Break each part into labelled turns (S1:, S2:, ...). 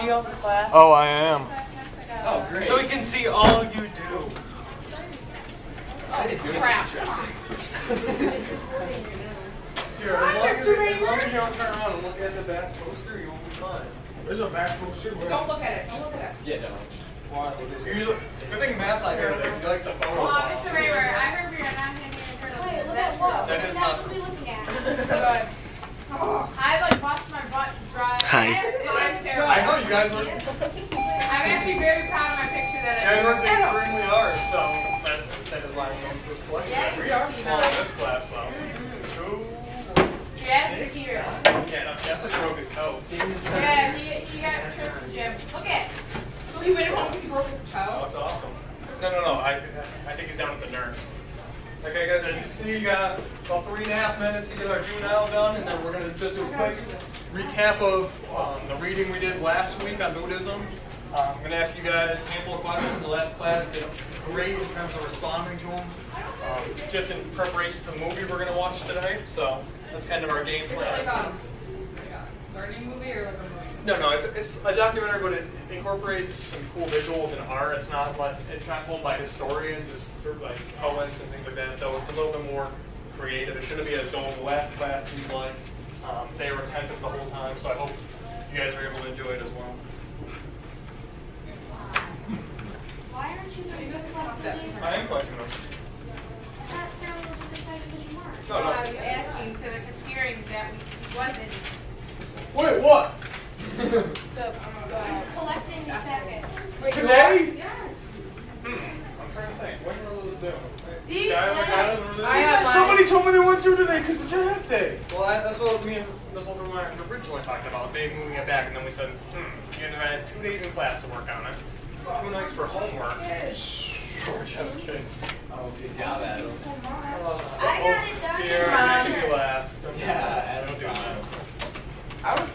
S1: video for class?
S2: Oh, I am.
S3: Oh, great.
S2: So we can see all you do.
S1: Crap.
S2: Here, as long as you don't turn around and look at the back poster, you won't be fine.
S4: There's a back poster.
S1: Don't look at it. Don't look at it.
S3: Yeah, no.
S4: Why?
S2: Good thing Matt's not here today, 'cause he likes to photo.
S5: Mr. Raymer, I heard you're not handing your journal.
S6: Wait,
S5: Is
S6: look
S5: that
S6: at
S5: true?
S6: what?
S2: That is
S6: That's
S2: not
S6: what we looking at.
S1: Good.
S5: I like busted my butt to drive.
S7: Hi.
S5: I'm terrible.
S2: I know you guys work.
S5: I'm actually very proud of my picture that
S2: You guys worked extremely hard, so that is why I'm going to collect
S5: Yeah,
S2: it. We are small in this class, though.
S5: Yes, it's here.
S2: Yeah, that's what broke his toe.
S5: Yeah, he got tripped in the gym. Look at. So he went home and he broke his
S2: Oh,
S5: toe.
S2: that's awesome. No. I think he's down with the nurse. Okay, guys, as you see, you got about 3.5 minutes to get our do now done, and then we're going to just do a quick recap of the reading we did last week on Buddhism. I'm going to ask you guys a handful of questions. The last class did great in terms of responding to them, just in preparation for the movie we're going to watch today. So that's kind of our game
S1: Is it
S2: plan.
S1: like a learning movie or like a movie?
S2: No, it's a documentary, but it incorporates some cool visuals and art. It's not told by historians, it's sort of like poets and things like that. So it's a little bit more creative. It shouldn't be as dull. The last class seemed like they were attentive the whole time. So I hope you guys are able to enjoy it as well.
S6: Why aren't you going to collect these?
S2: I am collecting them.
S6: That sounds just as excited as you are.
S2: No.
S5: I was asking because I kept hearing that he wasn't.
S2: Wait, what?
S6: Collecting the packet.
S2: Today?
S5: Yes.
S2: I'm trying to think. When were those due?
S5: See?
S2: Skylar, Kyler, were those
S1: I have
S2: due?
S1: mine.
S4: Somebody told me they weren't due today because it's a half day.
S2: Well, that's what me and Ms. Wolverine originally talked about, was maybe moving it back, and then we said, you guys have had 2 days in class to work on it. 2 nights for homework. We're just kids.
S3: Oh, good job, Adam.
S6: I got it done.
S2: Sierra,
S1: Mom.
S2: make me laugh.
S3: Yeah,
S2: Don't do that.
S1: I would.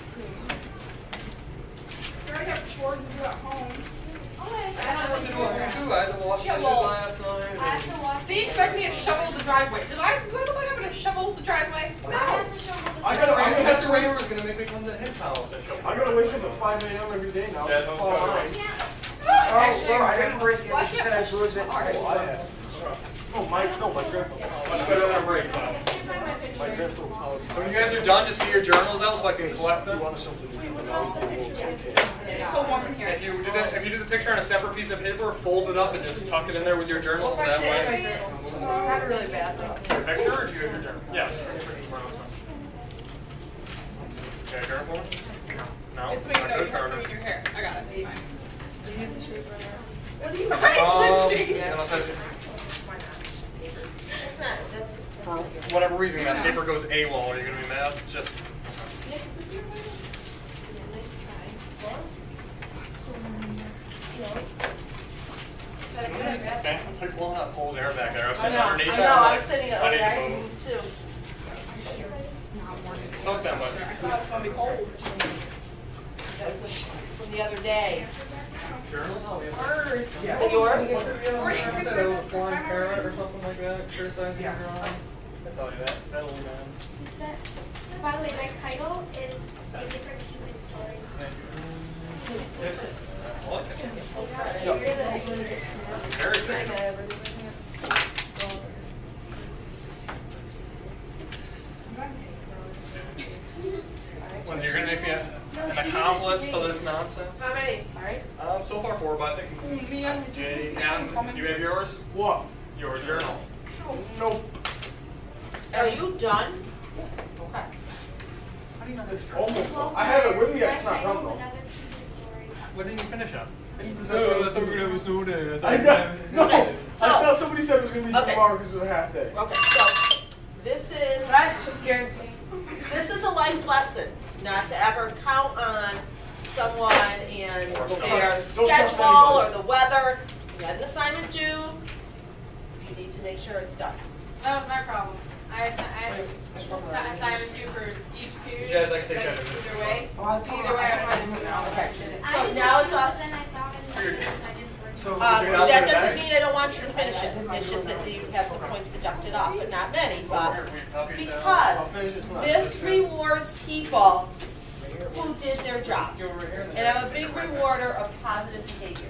S1: You already have chores to do at home.
S2: I had chores to do at home too. I had to wash
S1: Yeah,
S2: dishes
S1: well,
S2: last
S6: I
S2: night.
S6: have to watch.
S5: They expect me to shovel the driveway. Do I look like I'm gonna shovel the driveway?
S6: I have to show them the
S4: I gotta-
S2: Mr. Raymer was gonna make me come to his house and show me.
S4: I gotta wake up at 5 a.m. every day now.
S2: That's
S4: It's
S2: what I'm
S4: all
S2: telling
S4: on.
S2: you.
S4: Oh,
S1: Actually,
S4: well, I didn't break it.
S1: why
S4: She
S1: can't
S4: said I
S1: I
S4: bruised it.
S1: Alright.
S4: Oh, I have. Oh, my grandpa.
S2: Let's put it on break, though.
S4: My grandpa was out.
S2: So when you guys are done, just get your journals out so I can collect
S4: You
S2: them.
S4: wanted something to do, but now it's okay.
S1: It's so warm in here.
S2: If you do the picture on a separate piece of paper, fold it up and just tuck it in there with your journal so that way.
S1: It's not really bad though.
S2: Your picture, or do you have your journal? Yeah. Just bring your picture tomorrow, it's fine. Okay, journal for me? No.
S1: It's
S2: It's
S1: me,
S2: not
S1: no,
S2: good,
S1: you have to
S2: Carter.
S1: read your hair. I got it. Fine. Do you have the shape right now? What do you
S2: And I'll send you-
S1: It's not, that's.
S2: For whatever reason, that paper goes AWOL. Are you gonna be mad? Just. Okay, it's like blowing out cold air back there. I was sitting underneath that.
S8: I
S2: I'm
S8: was sitting
S2: I
S8: over
S2: need
S8: there,
S2: to
S8: I
S2: move.
S8: do too.
S2: Don't that much.
S1: I thought it was gonna be cold.
S8: That was from the other day.
S2: Journals?
S8: Is it yours?
S2: I said it was a flying parrot or something like that. Criticizing your drawing. I tell you that. That'll be done.
S6: By the way, my title is A Different Cupid Story.
S2: What? Very good. Lindsay, you're gonna make me an accomplice to this nonsense?
S8: How many? All right.
S2: So far 4, but I think Jay, Dan, you have yours?
S4: What?
S2: Your journal.
S4: Nope.
S8: Are you done? Okay.
S2: How do you know
S4: It's almost done. I have it with me, it's not done though.
S6: Another Cupid Story.
S2: What didn't you finish up?
S4: Oh,
S2: I thought we were gonna have a snow day.
S4: I got, no,
S8: Okay, so-
S4: I thought somebody said it was going to be
S8: Okay.
S4: tomorrow because it was a half day.
S8: Okay, so this is,
S1: That just scared me.
S8: this is a life lesson, not to ever count on someone and
S2: Or
S8: their
S4: trust anybody.
S8: schedule or the weather. You had an assignment due, you need to make sure it's done.
S5: That was my problem. I had assignment due for each period.
S2: You guys, I can take that.
S5: Either way. So either way, I wanted to put it on.
S6: I
S8: So
S6: did
S8: now
S6: that
S8: it's
S6: too,
S8: on-
S6: but then I found it in the notes, I didn't bring it.
S2: So,
S8: That doesn't mean I don't want you to finish it, it's just that you have some points deducted off, but not many, but because this rewards people who did their job.
S2: You over here,
S8: And I'm a big rewarder of positive behavior,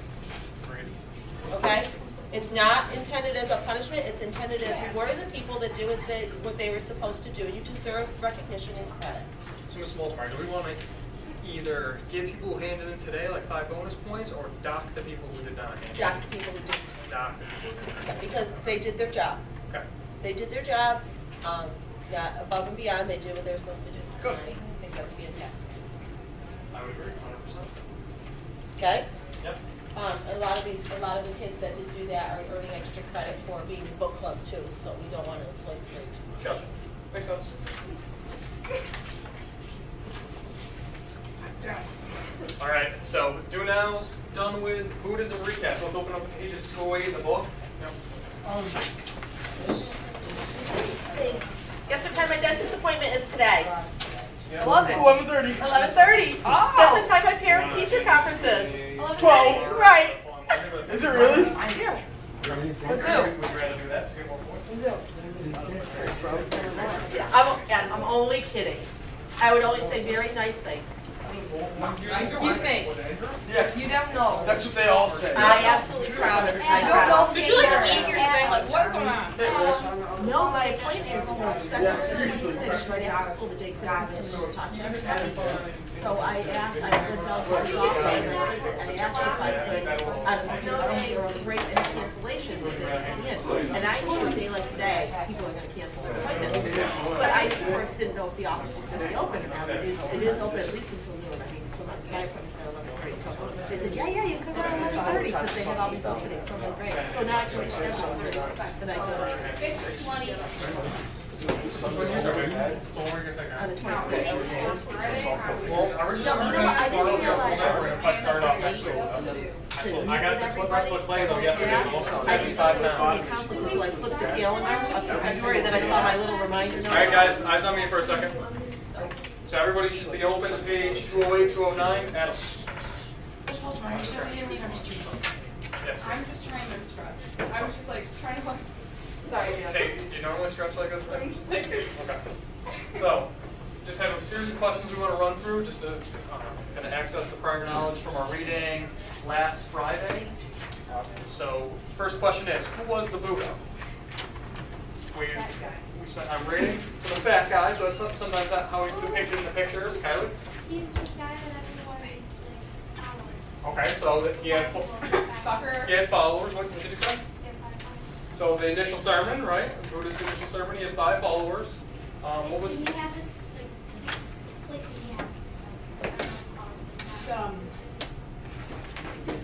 S2: Great.
S8: okay? It's not intended as a punishment, it's intended as rewarding the people that do what they were supposed to do. You deserve recognition and credit.
S2: So Ms. Multimer, do we want to either give people who handed in today like 5 bonus points or dock the people who did not hand in?
S8: Dock the people who did,
S2: Dock the people who did
S8: yeah, because they did their job.
S2: Okay.
S8: They did their job, not above and beyond, they did what they were supposed to do.
S2: Good.
S8: I think that's fantastic.
S2: I would agree, 100%.
S8: Okay?
S2: Yep.
S8: A lot of the kids that did do that are earning extra credit for being in book club too, so we don't want to inflate the rate too much.
S2: Gotcha. Makes sense. All right, so do now's done with Buddhism recap. So let's open up the pages 208 in the book. Yep.
S8: Guess what time my dentist appointment is today?
S4: 11:30.
S8: 11:30.
S1: Oh.
S8: Guess what time my parent-teacher conference is?
S4: 12.
S8: Right.
S4: Is it really?
S1: I do.
S2: Would you rather do that to get more points?
S8: I'm only kidding. I would only say very nice things.
S1: You think?
S4: Yeah.
S1: You don't know.
S4: That's what they all say.
S8: I absolutely promise. I
S6: And
S8: promise.
S1: Did you like eat your thing? Like, what's going on?
S8: No, my appointment was scheduled for 26 right after school the day Kristen's coming to talk to everybody. So I went down to his office and I asked if I could, on a snow day or a break, any cancellations, and they put me in. And I knew a day like today, people are gonna cancel their appointment. But I, of course, didn't know if the office was supposed to be open or not. It is open at least until noon. I mean, so my appointment's at 11:30. So they said, yeah, you can come at 11:30 because they have all these openings. So I'm like, great. So now I can reschedule 30, but I go
S6: it's 20.
S2: So what were you gonna say?
S8: on the 26th.
S2: Well, originally we were
S8: I
S2: going
S8: didn't
S2: to
S8: realize
S2: start off next week. I got the rest of the clay though yesterday. It was almost
S8: I didn't know
S2: 75
S8: it was going to be
S2: pounds.
S8: accomplished until I flipped the calendar up to February, then I saw my little reminder notice.
S2: All right, guys, eyes on me for a second. So everybody should be open to page 208, 209. Adam. Yes.
S1: I'm just trying to stretch. I was just like trying to like.
S8: Sorry,
S2: Hey, do you normally stretch like this?
S1: I'm just thinking.
S2: Okay. So, just have a series of questions we want to run through, just to kind of access the prior knowledge from our reading last Friday. So, first question is, who was the Buddha? We spent time reading. So the fat guy, so that's sometimes how he's depicted in the pictures. Kylie?
S6: He's the guy that everyone follows.
S2: Okay, so he
S1: Soccer.
S2: had followers. What did you say?
S6: If I follow.
S2: So the initial sermon, right? The Buddha's initial sermon, he had 5 followers. What was...
S6: And he had this like place he had.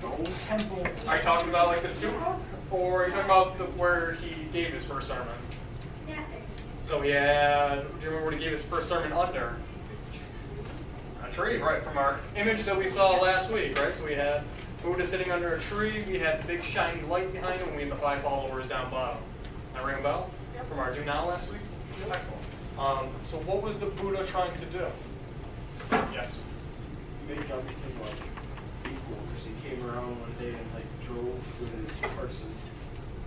S4: The old temple.
S2: Are you talking about like the stupa? Or are you talking about where he gave his first sermon?
S6: Yeah.
S2: So he had, do you remember what he gave his first sermon under? A tree, right, from our image that we saw last week, right? So we had Buddha sitting under a tree, we had the big shiny light behind him, and we had the 5 followers down bottom. That ring a bell? From our do now last week? Excellent. So what was the Buddha trying to do? Yes?
S4: Make everything like equal because he came around one day and like drove with his person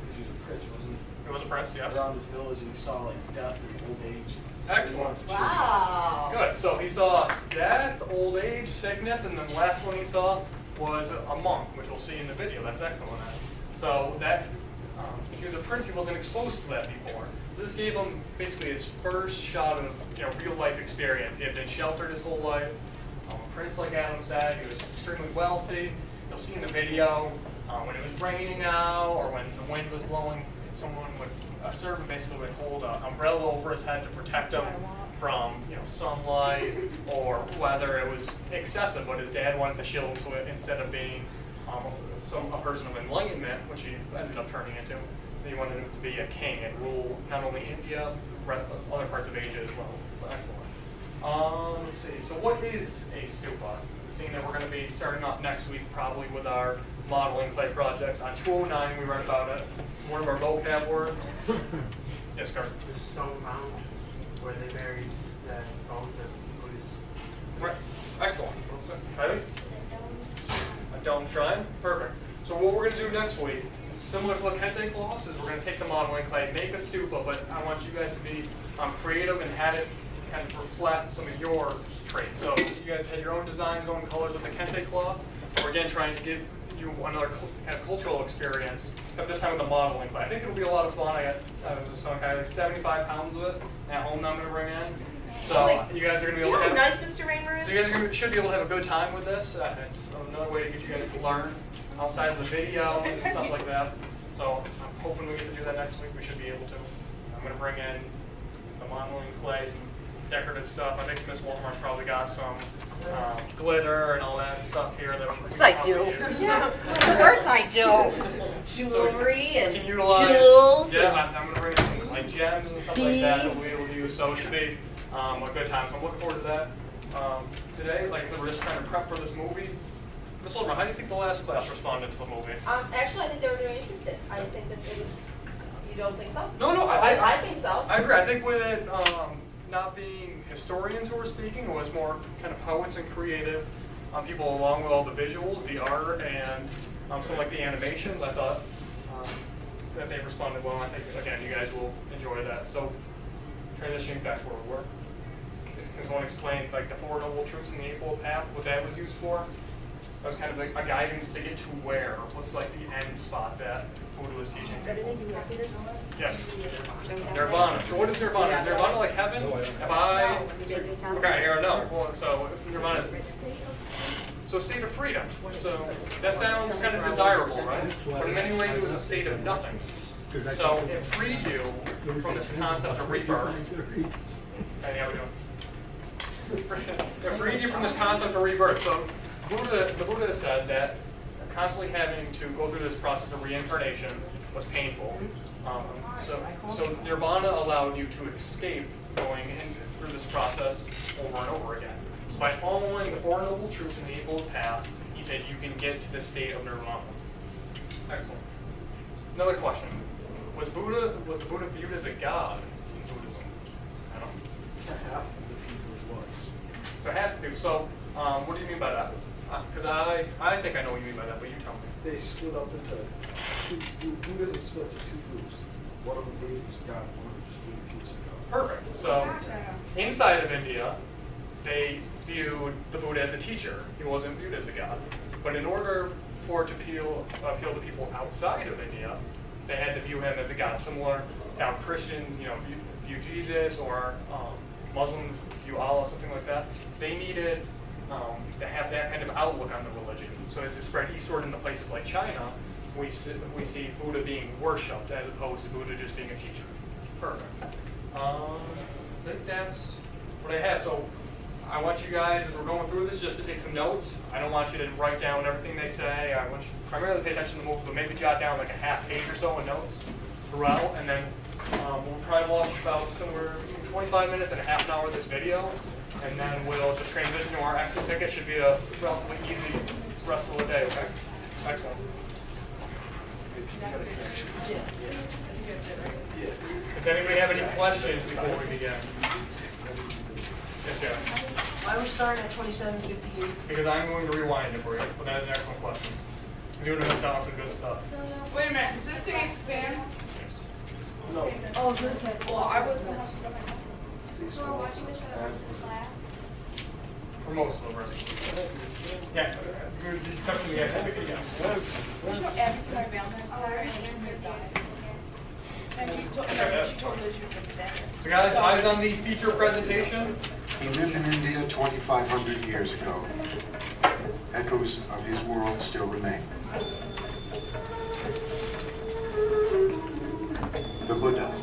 S4: because he was a prince, wasn't he?
S2: It was a prince, yes.
S4: Around his village and he saw like death and old age.
S2: Excellent.
S8: Wow.
S2: Good. So he saw death, old age, sickness, and then the last one he saw was a monk, which we'll see in the video. That's excellent. So that, since he was a prince, he wasn't exposed to that before. So this gave him basically his first shot of real life experience. He had been sheltered his whole life. A prince, like Adam said, he was extremely wealthy. You'll see in the video when it was raining out or when the wind was blowing, a servant basically would hold an umbrella over his head to protect him from sunlight or whether it was excessive. But his dad wanted to shield him, so instead of being a person of enlightenment, which he ended up turning into, he wanted him to be a king and rule not only India, but other parts of Asia as well. So excellent. Let's see. So what is a stupa? Seeing that we're going to be starting off next week probably with our modeling clay projects. On 209 we read about it. It's one of our vocab words. Yes, Kurt?
S7: The stone mound where they buried the bones of Buddhists.
S2: Right. Excellent. Kylie? A dome shrine? Perfect. So what we're going to do next week, similar to the Kente class, is we're going to take the modeling clay, make a stupa, but I want you guys to be creative and have it kind of reflect some of your traits. So you guys had your own designs, own colors with the kente cloth. We're again trying to give you another kind of cultural experience, except this time with the modeling. But I think it'll be a lot of fun. I had 75 pounds of it at home that I'm going to bring in. So you guys are going to be able to have,
S1: nice Mr. Raymer is?
S2: so you guys should be able to have a good time with this. It's another way to get you guys to learn outside of the videos and stuff like that. So I'm hoping we get to do that next week. We should be able to. I'm going to bring in the modeling clay, some decorative stuff. I think Miss Walmart's probably got some glitter and all that stuff here. That of
S8: course I do.
S1: Yes,
S8: Of course I do.
S1: jewelry and
S2: can utilize,
S8: jewels
S2: yeah, I'm going to bring in some like gems and stuff like that that we'll be able to use. So it should be a good time. So I'm looking forward to that. Today, like I said, we're just trying to prep for this movie. Miss Walmart, how do you think the last class responded to the movie?
S1: actually, I think they were very interested. I think that it was, you don't think so?
S2: No,
S1: I think so.
S2: I agree. I think with it not being historians who were speaking, it was more kind of poets and creative people, along with all the visuals, the art, and some like the animations. I thought that they responded well. I think, again, you guys will enjoy that. So transitioning back to where we were. Can someone explain like the Four Noble Truths and the Eightfold Path, what that was used for? That was kind of like a guidance to get to where, what's like the end spot that Buddha was teaching. Yes. Nirvana. So what is Nirvana? Is Nirvana like heaven? Have I? Okay, or no. Well, so if Nirvana is so a state of freedom. So that sounds kind of desirable, right? But in many ways it was a state of nothing. So it freed you from this concept of rebirth. Hey, how we doing? It freed you from this concept of rebirth. So the Buddha said that constantly having to go through this process of reincarnation was painful. So Nirvana allowed you to escape going through this process over and over again. So by following the Four Noble Truths and the Eightfold Path, he said you can get to the state of Nirvana. Excellent. Another question. Was the Buddha viewed as a god in Buddhism? I don't know.
S4: Half of the people was.
S2: So half the people. So what do you mean by that? Because I think I know what you mean by that, but you tell me.
S4: They split up into two. Buddhism split into two groups. One of them believes God, one of them just believes God.
S2: Perfect. So inside of India, they viewed the Buddha as a teacher. He wasn't viewed as a god. But in order for it to appeal to people outside of India, they had to view him as a god. Similar to how Christians, view Jesus, or Muslims view Allah, something like that. They needed to have that kind of outlook on the religion. So as it spread eastward into places like China, we see Buddha being worshipped as opposed to Buddha just being a teacher. Perfect. I think that's what I have. So I want you guys, as we're going through this, just to take some notes. I don't want you to write down everything they say. I want you to primarily pay attention to the movie, but maybe jot down like a half page or so of notes throughout, and then we'll probably watch about somewhere between 25 minutes and a half an hour of this video. And then we'll just transition to our exit ticket. Should be a relatively easy rest of the day, okay? Excellent. Does anybody have any questions before we begin? Yes, Jeff?
S8: Why we're starting at 27:58?
S2: Because I'm going to rewind it for you, but that is an excellent question. You're going to miss out on some good stuff.
S5: Wait a minute, does this thing expand?
S2: Yes.
S4: No.
S8: Oh, good.
S5: Well, I was.
S6: Who are watching this for the rest of the class?
S2: For most of the rest. Yeah. Except for the activity, yes.
S1: Did you know Abby put our Valentine's
S6: Oh,
S1: card
S6: we're
S1: in
S6: gonna
S1: her
S6: answer
S1: document? And she told
S2: Okay, that's
S1: Liz she was going to send it.
S2: So guys, eyes on the feature presentation.
S9: He lived in India 2,500 years ago. Echoes of his world still remain. The Buddha.